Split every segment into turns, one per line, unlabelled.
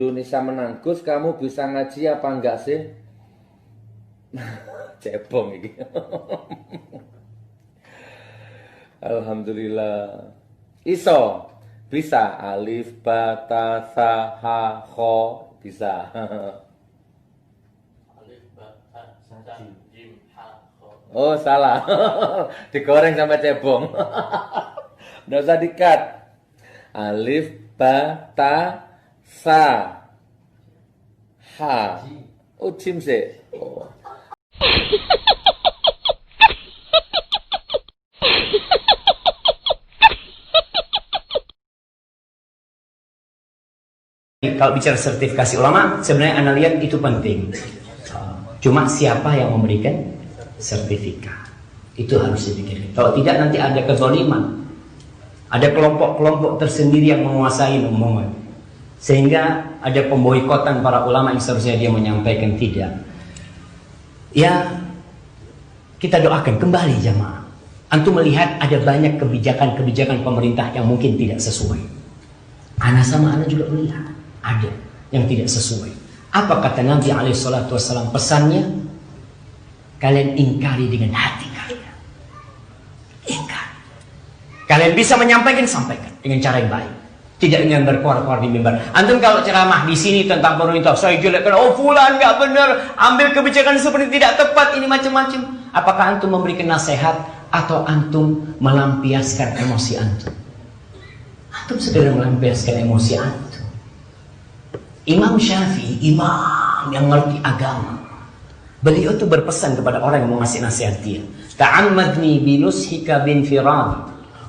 Indonesia menanggus, kamu bisa ngaji apa enggak sih? Cebong ini. Alhamdulillah. Iso. Bisa. Alif, ba, ta, sa, ha, kho. Bisa.
Alif, ba, ta, sa, jim, ha, kho.
Oh, salah. Digoreng sampai cebong. Nggak usah dikat. Alif, ba, ta, sa, ha. Oh, jim sih. Oh.
Kalau bicara sertifikasi ulama, sebenarnya Anda lihat itu penting. Cuma siapa yang memberikan sertifikat? Itu harus dipikirkan. Kalau tidak, nanti ada kezaliman. Ada kelompok-kelompok tersendiri yang menguasai omongan. Sehingga ada pemboikotan para ulama yang seharusnya dia menyampaikan tidak. Ya, kita doakan kembali jamaah. Antum melihat ada banyak kebijakan-kebijakan pemerintah yang mungkin tidak sesuai. Ana sama Ana juga melihat ada yang tidak sesuai. Apa kata Nabi SAW pesannya? Kalian ingkari dengan hati kalian. Ingkari. Kalian bisa menyampaikan, sampaikan dengan cara yang baik. Tidak dengan berkuar-kuar di mimbar. Antum kalau ceramah di sini tentang pemerintah, saya jelekkan, oh fulan nggak benar, ambil kebijakan seperti tidak tepat, ini macam-macam. Apakah antum memberikan nasihat atau antum melampiaskan emosi antum? Antum segera melampiaskan emosi antum. Imam Syafi'i, imam yang ngerti agama, beliau tuh berpesan kepada orang yang mau ngasih nasihat dia. Ta'ammadni binushika bin firadi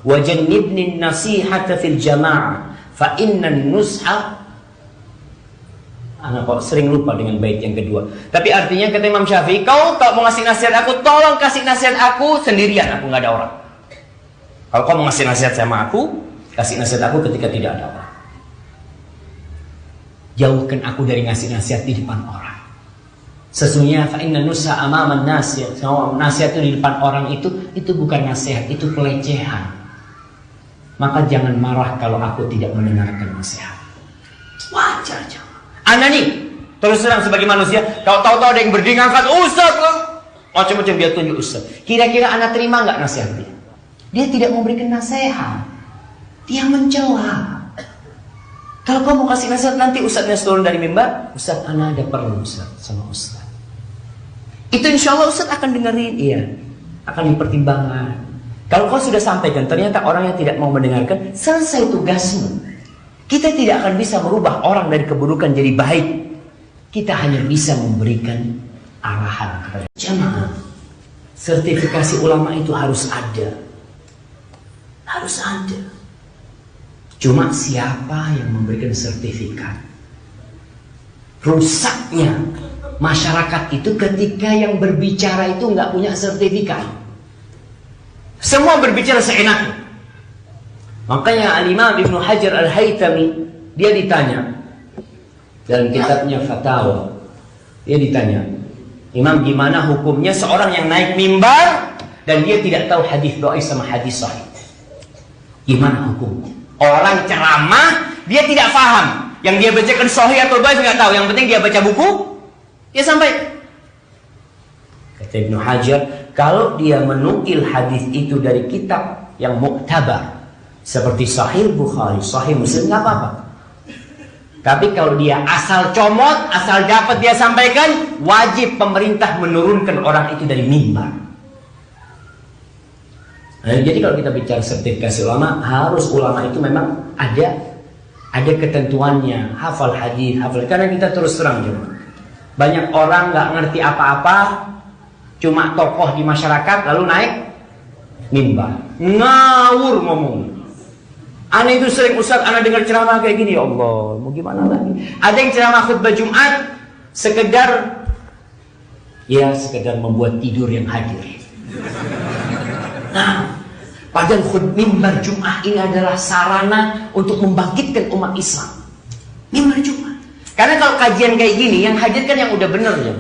wa jannibni nasihata fil jama'ah fa innan nusha. Anak kok sering lupa dengan bait yang kedua. Tapi artinya kata Imam Syafi'i, kau kalau mau ngasih nasihat aku, tolong kasih nasihat aku sendirian, aku nggak ada orang. Kalau kau mau ngasih nasihat sama aku, kasih nasihat aku ketika tidak ada orang. Jauhkan aku dari ngasih nasihat di depan orang. Sesungguhnya fa innan nusha amaman nasihat. Nasihat itu di depan orang itu bukan nasihat, itu pelecehan. Maka jangan marah kalau aku tidak mendengarkan nasihat. Wajar aja. Anda nih, terus terang sebagai manusia, kalau tahu-tahu ada yang berdiri ngangkat, Ustaz, macam-macam dia tunjuk Ustaz. Kira-kira Anda terima nggak nasihat dia? Dia tidak memberikan nasihat. Dia mencela. Kalau kamu kasih nasihat nanti Ustaznya turun dari mimbar, Ustaz, Anda ada perlu Ustaz sama Ustaz. Itu insya Allah Ustaz akan dengerin, iya, akan dipertimbangkan. Kalau kau sudah sampaikan, ternyata orang yang tidak mau mendengarkan, selesai tugasmu. Kita tidak akan bisa merubah orang dari keburukan jadi baik. Kita hanya bisa memberikan arahan kepada jamaah. Sertifikasi ulama itu harus ada. Harus ada. Cuma siapa yang memberikan sertifikat? Rusaknya masyarakat itu ketika yang berbicara itu nggak punya sertifikat. Semua berbicara seenaknya. Makanya Al-Imam Ibnu Hajar Al-Haytami, dia ditanya dalam kitabnya Fatawa, dia ditanya, Imam, gimana hukumnya seorang yang naik mimbar dan dia tidak tahu hadis dhaif sama hadis sahih? Gimana hukumnya? Orang ceramah dia tidak paham, yang dia bacakan sahih atau dhaif nggak tahu, yang penting dia baca buku, dia sampai. Kata Ibnu Hajar, kalau dia menukil hadis itu dari kitab yang muktabar seperti Sahih Bukhari, Sahih Muslim, nggak apa-apa. Tapi kalau dia asal comot, asal dapat dia sampaikan, wajib pemerintah menurunkan orang itu dari mimbar. Nah, jadi kalau kita bicara sertifikasi ulama, harus ulama itu memang ada ketentuannya, hafal hadis, hafal. Karena kita terus terang juga, banyak orang nggak ngerti apa-apa, cuma tokoh di masyarakat lalu naik mimbar, ngawur ngomong. Ana itu sering, Ustaz, ana dengar ceramah kayak gini, ya Allah, mau gimana lagi? Ada yang ceramah khutbah Jumat sekedar membuat tidur yang hadir. Nah, padahal mimbar Jumat ini adalah sarana untuk membangkitkan umat Islam. Mimbar Jumat. Karena kalau kajian kayak gini, yang hadir kan yang udah bener ya.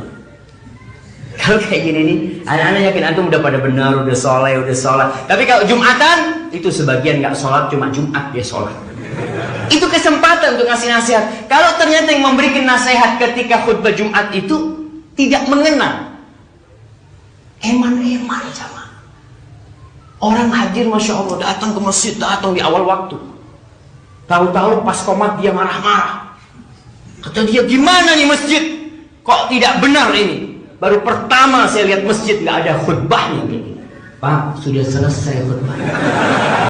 Kalau kayak gini nih, anak-anak yakin antum udah pada benar, udah soleh, udah sholat. Tapi kalau Jumatan, itu sebagian nggak sholat, cuma Jumat dia sholat. itu kesempatan untuk ngasih nasihat. Kalau ternyata yang memberikan nasihat ketika khutbah Jumat itu tidak mengenal, eman-eman sama. Orang hadir, Masya Allah, datang ke masjid, datang di awal waktu. Tahu-tahu pas komat dia marah-marah. Kata dia, gimana nih masjid? Kok tidak benar ini? Baru pertama saya lihat masjid nggak ada khutbahnya. Pak, sudah selesai khutbah.